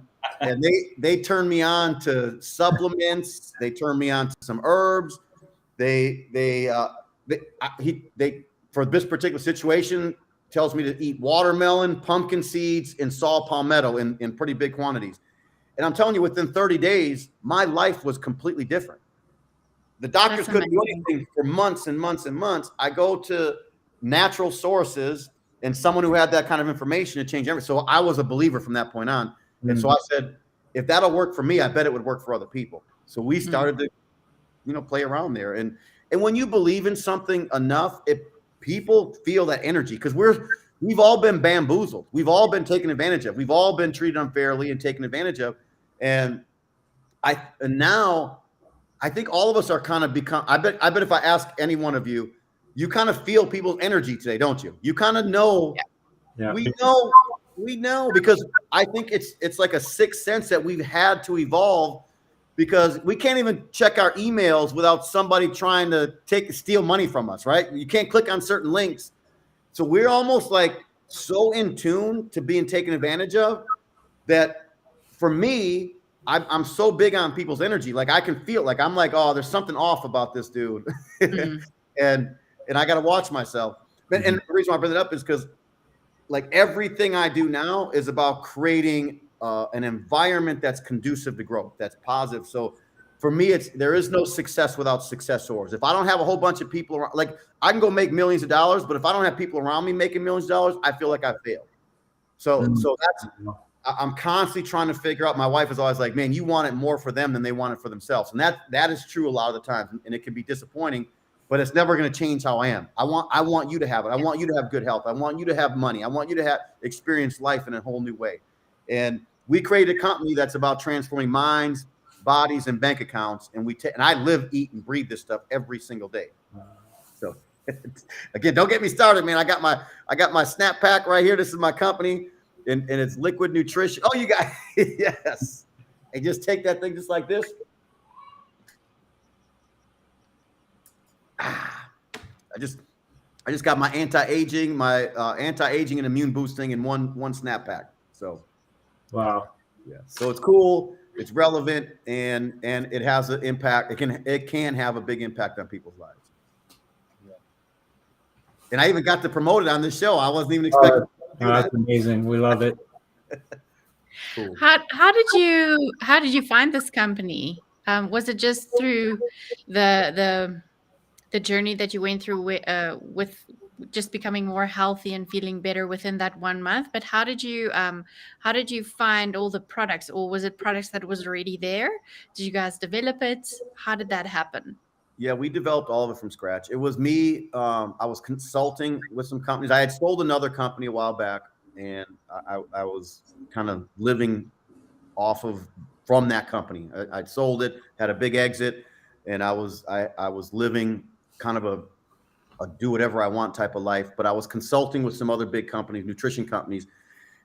they turn me on to supplements. They turn me on to some herbs. They for this particular situation tells me to eat watermelon, pumpkin seeds, and saw palmetto in pretty big quantities. And I'm telling you, within 30 days, my life was completely different. The doctors couldn't do anything for months and months and months. I go to natural sources and someone who had that kind of information to change everything. So I was a believer from that point on. And so I said, if that'll work for me, I bet it would work for other people. So we started to, play around there. And when you believe in something enough, people feel that energy, because we've all been bamboozled. We've all been taken advantage of. We've all been treated unfairly and taken advantage of. And now I think all of us are kind of become, I bet if I ask any one of you, you kind of feel people's energy today, don't you? You kind of know. Yeah. We know, because I think it's like a sixth sense that we've had to evolve, because we can't even check our emails without somebody trying to steal money from us, right? You can't click on certain links. So we're almost like so in tune to being taken advantage of that. For me, I'm so big on people's energy. Like I can feel like, I'm like, oh, there's something off about this dude. and I got to watch myself. And the reason why I bring it up is because like everything I do now is about creating an environment that's conducive to growth, that's positive. So for me, there is no success without successors. If I don't have a whole bunch of people around, like I can go make millions of dollars, but if I don't have people around me making millions of dollars, I feel like I failed. So that's, I'm constantly trying to figure out. My wife is always like, man, you want it more for them than they want it for themselves. And that is true a lot of the time. And it can be disappointing, but it's never going to change how I am. I want you to have it. I want you to have good health. I want you to have money. I want you to have experience life in a whole new way. And we created a company that's about transforming minds, bodies, and bank accounts. And and I live, eat, and breathe this stuff every single day. So again, don't get me started, man. I got my snap pack right here. This is my company. And it's liquid nutrition. Oh, you got yes. And just take that thing just like this. I just got my anti-aging and immune boosting in one snap pack. So wow. Yeah. So it's cool, it's relevant, and it has an impact. It can have a big impact on people's lives. Yeah. And I even got to promote it on this show. I wasn't even expecting. Oh, that's amazing. We love it. Cool. How did you find this company? Was it just through the journey that you went through with just becoming more healthy and feeling better within that 1 month? But how did you find all the products, or was it products that was already there? Did you guys develop it? How did that happen? Yeah, we developed all of it from scratch. It was me. I was consulting with some companies. I had sold another company a while back, and I was kind of living from that company. I'd sold it, had a big exit, and I was living kind of a do whatever I want type of life. But I was consulting with some other big companies, nutrition companies.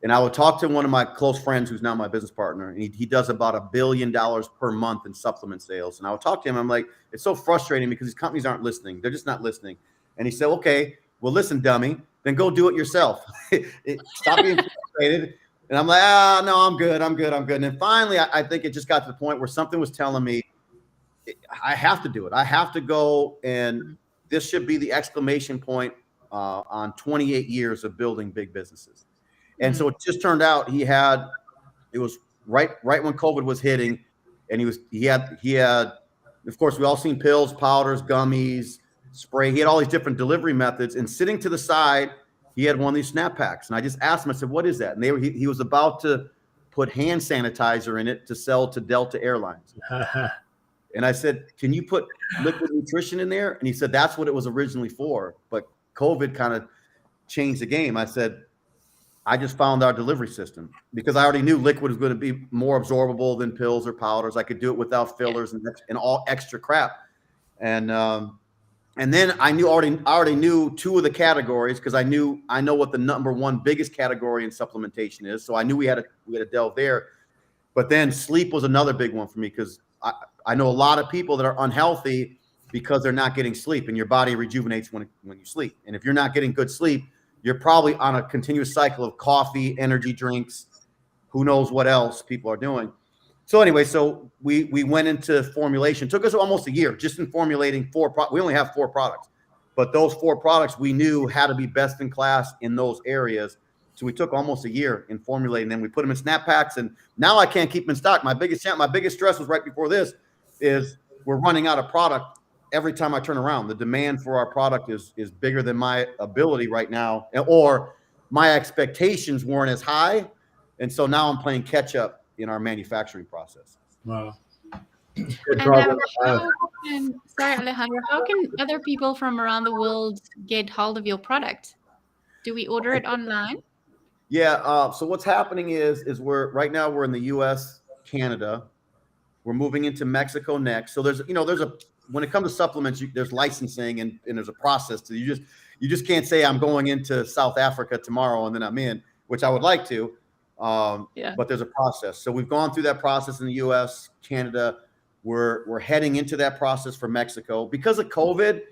And I would talk to one of my close friends who's now my business partner, and he does about $1 billion per month in supplement sales. And I would talk to him. I'm like, it's so frustrating because these companies aren't listening. They're just not listening. And he said, okay, well, listen, dummy, then go do it yourself. Stop being frustrated. And I'm like, no, I'm good. And then finally, I think it just got to the point where something was telling me I have to do it. I have to go. And this should be the exclamation point on 28 years of building big businesses. And so it just turned out it was right when COVID was hitting, and he had, of course, we all seen pills, powders, gummies, spray. He had all these different delivery methods, and sitting to the side, he had one of these snap packs. And I just asked him, I said, what is that? And he was about to put hand sanitizer in it to sell to Delta Airlines. And I said, can you put liquid nutrition in there? And he said, that's what it was originally for. But COVID kind of changed the game. I said, I just found our delivery system, because I already knew liquid was going to be more absorbable than pills or powders. I could do it without fillers and all extra crap. And then I already knew two of the categories, because I know what the number one biggest category in supplementation is. So I knew we had to delve there. But then sleep was another big one for me, because I know a lot of people that are unhealthy because they're not getting sleep, and your body rejuvenates when you sleep. And if you're not getting good sleep, you're probably on a continuous cycle of coffee, energy drinks, who knows what else people are doing. So anyway, so we went into formulation. It took us almost a year just in formulating we only have 4 products, but those 4 products we knew had to be best in class in those areas. So we took almost a year in formulating them. We put them in snap packs, and now I can't keep them in stock. My biggest stress was right before this is we're running out of product every time I turn around. The demand for our product is bigger than my ability right now, or my expectations weren't as high. And so now I'm playing catch up in our manufacturing process. Wow. And sorry, Alejandro, how can other people from around the world get hold of your product? Do we order it online? Yeah. So what's happening is right now we're in the U.S., Canada. We're moving into Mexico next. So when it comes to supplements, there's licensing and there's a process to you just can't say I'm going into South Africa tomorrow and then I'm in, which I would like to. But there's a process. So we've gone through that process in the U.S., Canada. We're heading into that process for Mexico because of COVID.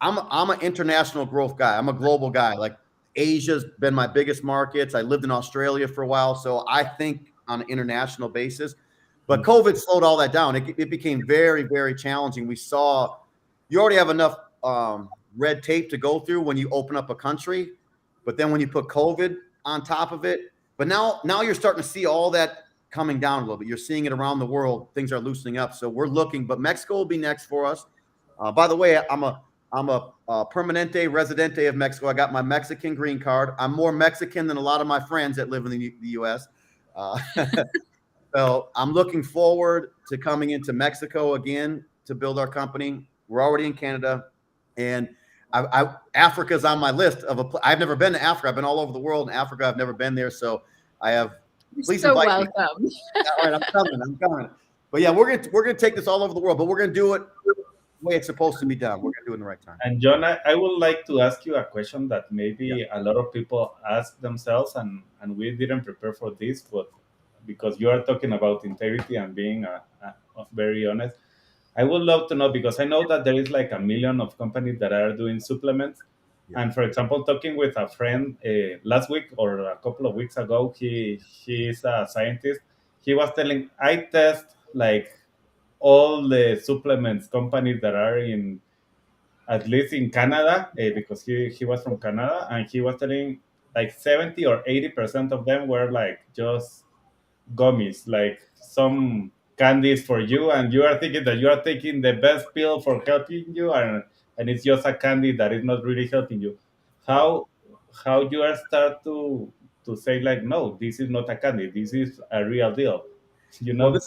I'm an international growth guy. I'm a global guy. Like Asia's been my biggest markets. I lived in Australia for a while, so I think on an international basis. But COVID slowed all that down. It became very, very challenging. We saw you already have enough red tape to go through when you open up a country, but then when you put COVID on top of it, but now you're starting to see all that coming down a little bit. You're seeing it around the world. Things are loosening up. So we're looking, but Mexico will be next for us. By the way, I'm a permanente residente of Mexico. I got my Mexican green card. I'm more Mexican than a lot of my friends that live in the U.S. So I'm looking forward to coming into Mexico again to build our company. We're already in Canada, and Africa's on my list I've never been to Africa. I've been all over the world. In Africa, I've never been there, so I have. Please so invite welcome. me. All right, I'm coming. But yeah, we're gonna take this all over the world, but we're gonna do it the way it's supposed to be done. We're gonna do it in the right time. And John, I would like to ask you a question that maybe a lot of people ask themselves, and we didn't prepare for this, but because you are talking about integrity and being very honest, I would love to know, because I know that there is like 1 million of companies that are doing supplements. Yeah. And for example, talking with a friend last week or a couple of weeks ago, he is a scientist. He was telling, I test like all the supplements companies that are in, at least in Canada, because he was from Canada, and he was telling like 70 or 80% of them were like just gummies, like some candies for you, and you are thinking that you are taking the best pill for helping you, and it's just a candy that is not really helping you. How you are start to say like, no, this is not a candy, this is a real deal, you know? Well,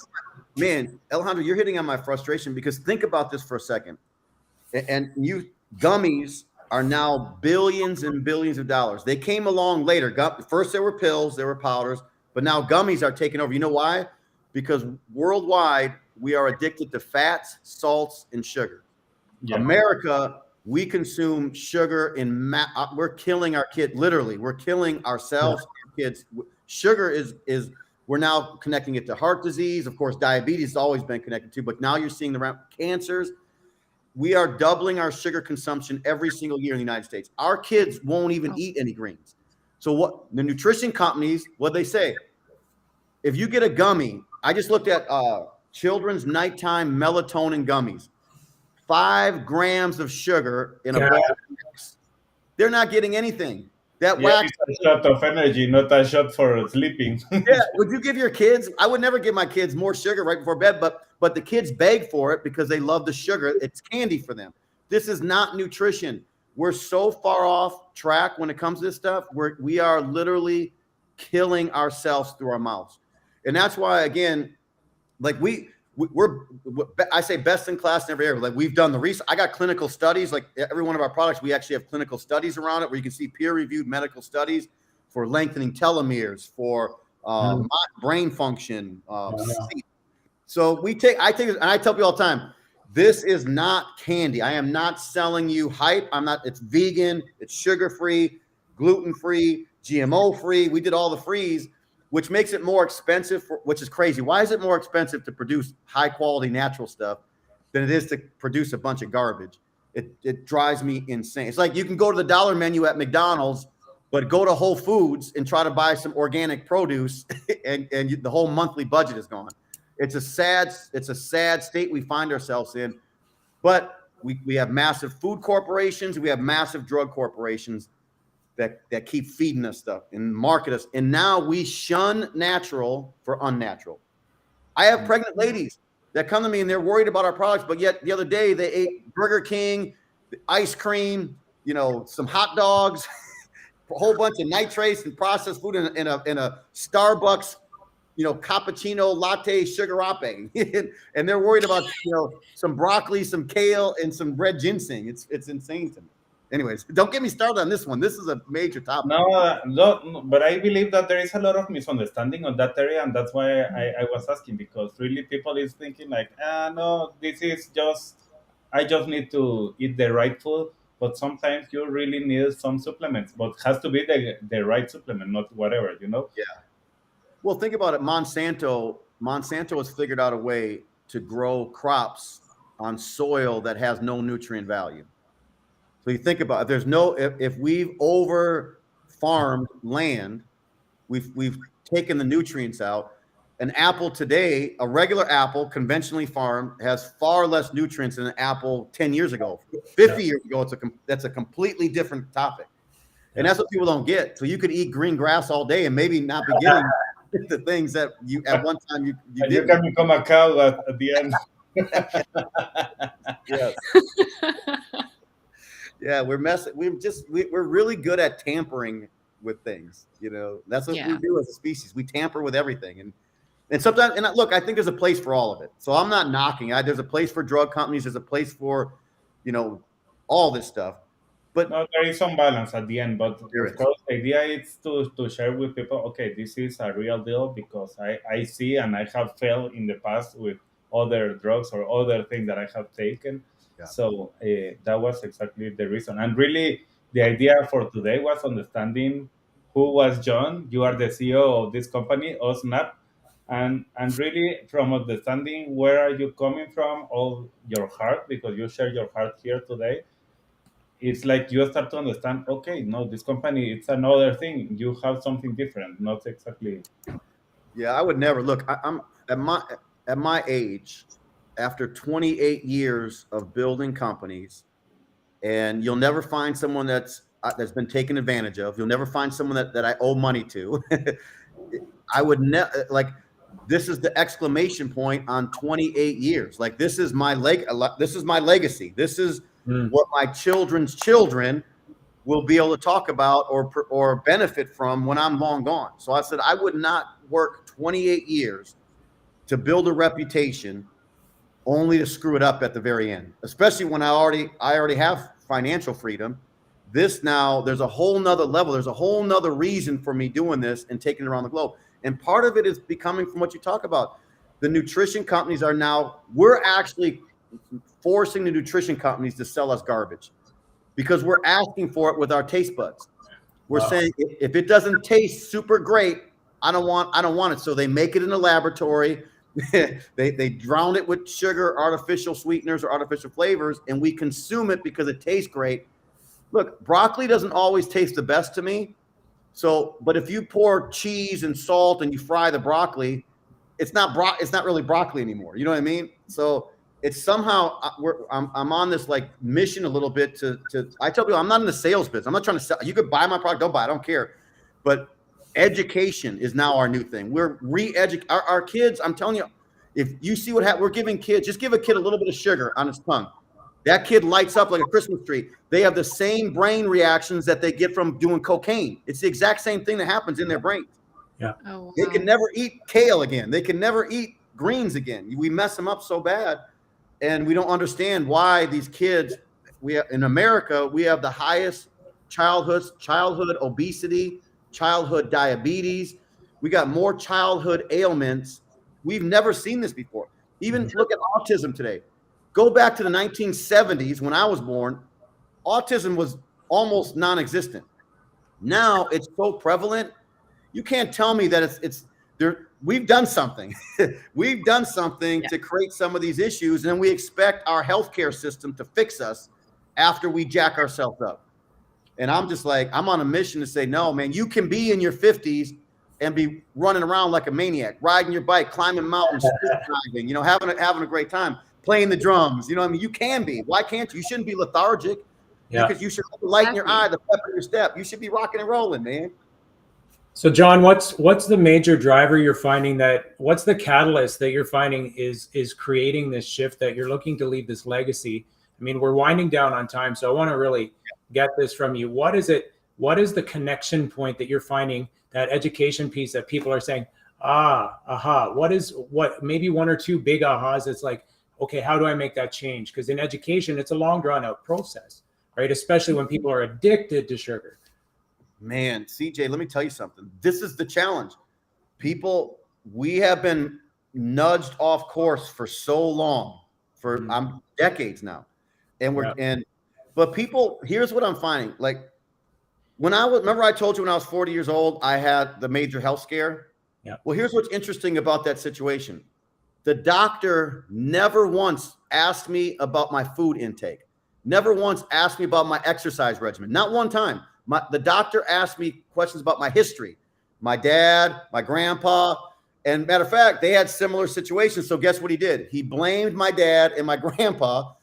man, Alejandro, you're hitting on my frustration, because think about this for a second. And gummies are now billions and billions of dollars. They came along later. First there were pills, there were powders, but now gummies are taking over. You know why? Because worldwide, we are addicted to fats, salts, and sugar. Yeah. America, we consume sugar we're killing our kids. Literally, we're killing ourselves, our kids. Sugar is we're now connecting it to heart disease. Of course, diabetes has always been connected to, but now you're seeing the cancers. We are doubling our sugar consumption every single year in the United States. Our kids won't even eat any greens. So what the nutrition companies, what they say, if you get a gummy, I just looked at children's nighttime melatonin gummies, 5 grams of sugar in a bag of mix. They're not getting anything. That wax is a shot of energy, not a shot for sleeping. Yeah, would you give your kids? I would never give my kids more sugar right before bed, but the kids beg for it because they love the sugar. It's candy for them. This is not nutrition. We're so far off track when it comes to this stuff. We are literally killing ourselves through our mouths. And that's why, again, like I say best in class in every area. Like we've done the research. I got clinical studies. Like every one of our products, we actually have clinical studies around it where you can see peer-reviewed medical studies for lengthening telomeres, for brain function. So I take it, and I tell people all the time, this is not candy. I am not selling you hype. It's vegan, it's sugar-free, gluten-free, GMO-free. We did all the frees, which makes it more expensive, which is crazy. Why is it more expensive to produce high-quality natural stuff than it is to produce a bunch of garbage. It drives me insane. It's like you can go to the dollar menu at McDonald's, but go to Whole Foods and try to buy some organic produce, and the whole monthly budget is gone. It's a sad state we find ourselves in. But we have massive food corporations, we have massive drug corporations that keep feeding us stuff and market us. And now we shun natural for unnatural. I have pregnant ladies that come to me and they're worried about our products, but yet the other day they ate Burger King, ice cream, some hot dogs, a whole bunch of nitrates and processed food in a Starbucks, cappuccino latte sugar frappe, and they're worried about some broccoli, some kale, and some red ginseng. It's insane to me. Anyways, don't get me started on this one. This is a major topic. No, but I believe that there is a lot of misunderstanding on that area, and that's why I was asking, because really people is thinking like, no, this is I just need to eat the right food, but sometimes you really need some supplements, but it has to be the right supplement, not whatever, Yeah. Well, think about it. Monsanto has figured out a way to grow crops on soil that has no nutrient value. So you think about it, if we've over farmed land, we've taken the nutrients out. An apple today, a regular apple, conventionally farmed, has far less nutrients than an apple 10 years ago. 50 years ago, that's a completely different topic. And that's what people don't get. So you could eat green grass all day and maybe not be getting the things that you at one time you did. You can become a cow at the end. Yes. Yeah, we're messing. We're really good at tampering with things. That's what we do as a species. We tamper with everything, and sometimes. And look, I think there's a place for all of it. So I'm not knocking. There's a place for drug companies. There's a place for, all this stuff. But no, there is some balance at the end. But of course, the idea is to share with people. Okay, this is a real deal because I see and I have failed in the past with other drugs or other things that I have taken. Yeah. So that was exactly the reason. And really, the idea for today was understanding who was John. You are the CEO of this company, OSNAP. And really, from understanding where are you coming from, all your heart, because you share your heart here today, it's like you start to understand, okay, no, this company, it's another thing. You have something different, not exactly. Yeah, I would never. Look, I'm at my age, after 28 years of building companies, and you'll never find someone that's been taken advantage of. You'll never find someone that I owe money to. I would never, this is the exclamation point on 28 years. Like, this is my legacy. This is what my children's children will be able to talk about or benefit from when I'm long gone. So I said, I would not work 28 years to build a reputation only to screw it up at the very end, especially when I already have financial freedom. There's a whole nother level. There's a whole nother reason for me doing this and taking it around the globe. And part of it is becoming from what you talk about. The nutrition companies we're actually forcing the nutrition companies to sell us garbage because we're asking for it with our taste buds. We're saying if it doesn't taste super great, I don't want it. So they make it in a laboratory. They drown it with sugar, artificial sweeteners, or artificial flavors, and we consume it because it tastes great. Look, broccoli doesn't always taste the best to me. But if you pour cheese and salt and you fry the broccoli, it's not really broccoli anymore. You know what I mean? So it's somehow I'm on this mission a little bit to I tell people I'm not in the sales business. I'm not trying to sell. You could buy my product, don't buy it, I don't care. But education is now our new thing. We're re-educating our kids. I'm telling you, if you see what we're giving kids, just give a kid a little bit of sugar on his tongue. That kid lights up like a Christmas tree. They have the same brain reactions that they get from doing cocaine. It's the exact same thing that happens in their brains. Yeah. Oh, wow. They can never eat kale again. They can never eat greens again. We mess them up so bad, and we don't understand why these kids. In America, we have the highest childhood obesity, childhood diabetes. We got more childhood ailments. We've never seen this before. Even look at autism today. Go back to the 1970s when I was born, autism was almost non-existent. Now it's so prevalent. You can't tell me that it's we've done something. We've done something to create some of these issues, and then we expect our healthcare system to fix us after we jack ourselves up. And I'm just like, I'm on a mission to say, no, man, you can be in your 50s and be running around like a maniac, riding your bike, climbing mountains, driving, having a great time, playing the drums. You know what I mean? You can be. Why can't you? You shouldn't be lethargic. Because you should have the light in your eye, the pep in your step. You should be rocking and rolling, man. So John, what's the major driver you're finding what's the catalyst that you're finding is creating this shift that you're looking to leave this legacy? I mean, we're winding down on time, so I want to really get this from you. What is the connection point that you're finding, that education piece that people are saying, what maybe one or two big ahas? It's like, okay, how do I make that change? Because in education, it's a long drawn out process, right? Especially when people are addicted to sugar. Man, CJ, let me tell you something. This is the challenge. People, we have been nudged off course for so long, for decades now. But people, here's what I'm finding. Like remember I told you when I was 40 years old, I had the major health scare. Yeah. Well, here's what's interesting about that situation. The doctor never once asked me about my food intake. Never once asked me about my exercise regimen. Not one time. The doctor asked me questions about my history, my dad, my grandpa. And matter of fact, they had similar situations. So guess what he did? He blamed my dad and my grandpa,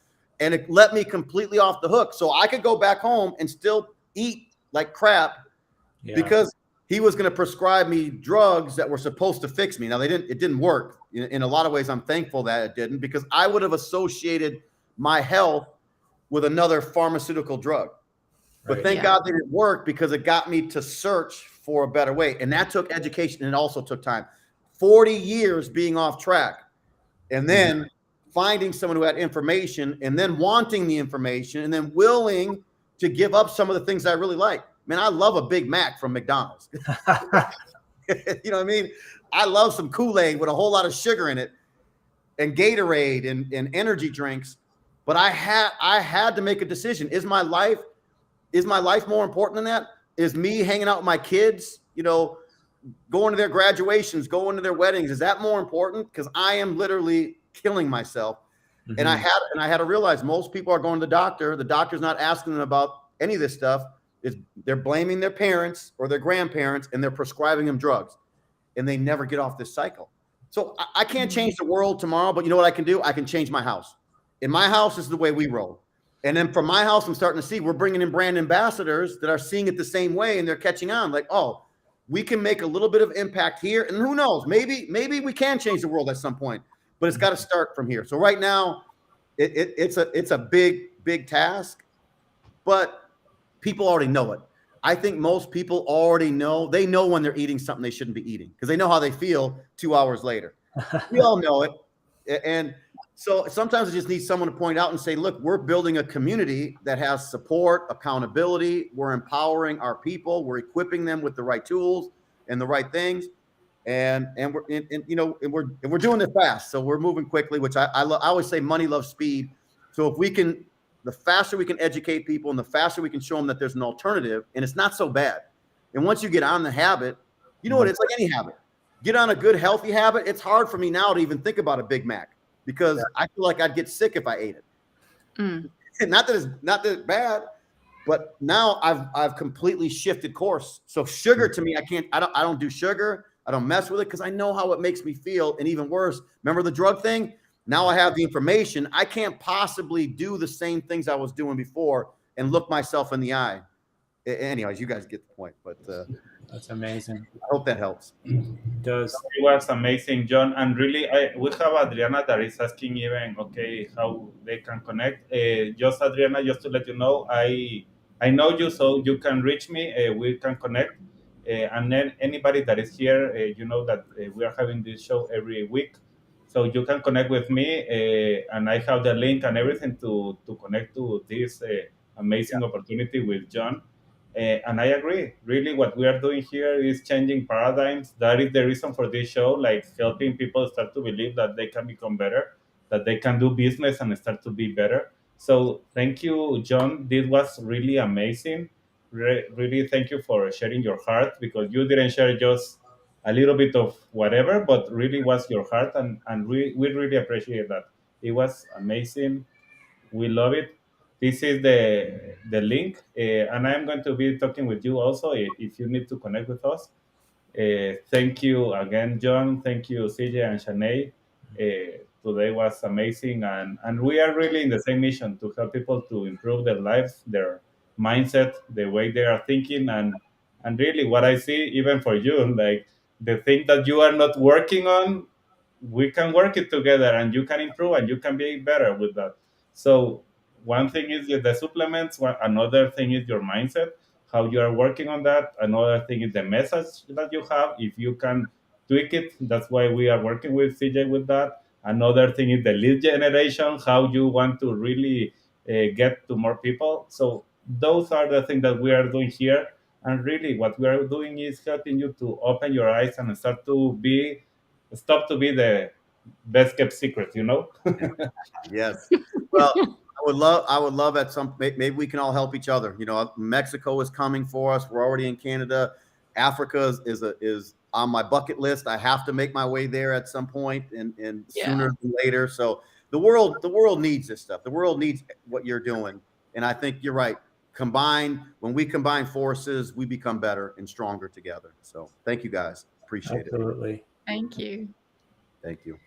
and it let me completely off the hook. So I could go back home and still eat like crap because he was going to prescribe me drugs that were supposed to fix me. Now it didn't work. In a lot of ways, I'm thankful that it didn't, because I would have associated my health with another pharmaceutical drug. But thank God that it worked, because it got me to search for a better way. And that took education, and it also took time. 40 years being off track, and then finding someone who had information, and then wanting the information, and then willing to give up some of the things I really like. Man, I love a Big Mac from McDonald's. You know what I mean? I love some Kool-Aid with a whole lot of sugar in it, and Gatorade and energy drinks. But I had to make a decision. Is my life more important than that? Is me hanging out with my kids, going to their graduations, going to their weddings, is that more important? Because I am literally killing myself. Mm-hmm. And I had to realize most people are going to the doctor. The doctor's not asking them about any of this stuff. They're blaming their parents or their grandparents, and they're prescribing them drugs, and they never get off this cycle. So I can't change the world tomorrow, but you know what I can do? I can change my house. In my house, this is the way we roll. And then from my house, I'm starting to see we're bringing in brand ambassadors that are seeing it the same way, and they're catching on. Like, oh, we can make a little bit of impact here, and who knows? Maybe we can change the world at some point, but it's got to start from here. So right now, it's a big task, but people already know it. I think most people already know. They know when they're eating something they shouldn't be eating, because they know how they feel 2 hours later. We all know it, and so sometimes I just need someone to point out and say, look, we're building a community that has support, accountability. We're empowering our people. We're equipping them with the right tools and the right things. And we're doing it fast. So we're moving quickly, which I always say money loves speed. So the faster we can educate people, and the faster we can show them that there's an alternative, and it's not so bad. And once you get on the habit, you know what? It's like any habit. Get on a good, healthy habit. It's hard for me now to even think about a Big Mac, because I feel like I'd get sick if I ate it. Not that it's bad, but now I've completely shifted course. So sugar to me, I don't do sugar. I don't mess with it, because I know how it makes me feel. And even worse, remember the drug thing? Now I have the information. I can't possibly do the same things I was doing before and look myself in the eye. Anyways, you guys get the point. But that's amazing. I hope that helps. It does. It was amazing, John. And really, we have Adriana that is asking even, how they can connect. Just Adriana, just to let you know, I know you, so you can reach me. We can connect. And then anybody that is here, you know that we are having this show every week. So you can connect with me, and I have the link and everything to connect to this amazing opportunity with John. And I agree. Really, what we are doing here is changing paradigms. That is the reason for this show, like helping people start to believe that they can become better, that they can do business and start to be better. So thank you, John. This was really amazing. Really, thank you for sharing your heart, because you didn't share just a little bit of whatever, but really was your heart, and we really appreciate that. It was amazing. We love it. This is the link, and I'm going to be talking with you also if you need to connect with us. Thank you again, John. Thank you, CJ and Shanei. Today was amazing, and we are really in the same mission to help people to improve their lives, their mindset, the way they are thinking, and really what I see, even for you, like the thing that you are not working on, we can work it together, and you can improve, and you can be better with that. So one thing is the supplements, another thing is your mindset, how you are working on that. Another thing is the message that you have. If you can tweak it, that's why we are working with CJ with that. Another thing is the lead generation, how you want to really get to more people. So those are the things that we are doing here. And really, what we are doing is helping you to open your eyes and stop to be the best kept secret, you know? Yes. Well, I would love at some, maybe we can all help each other. You know, Mexico is coming for us. We're already in Canada. Africa is on my bucket list. I have to make my way there at some point, and sooner than later. So the world needs this stuff. The world needs what you're doing. And I think you're right. When we combine forces, we become better and stronger together. So thank you guys. Appreciate it. Absolutely. Thank you. Thank you.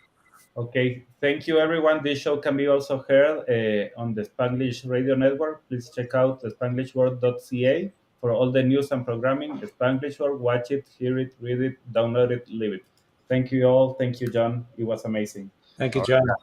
Okay, thank you, everyone. This show can be also heard on the Spanglish Radio Network. Please check out spanglishworld.ca for all the news and programming. Spanglish World, watch it, hear it, read it, download it, live it. Thank you all. Thank you, John. It was amazing. Thank you, All John. right.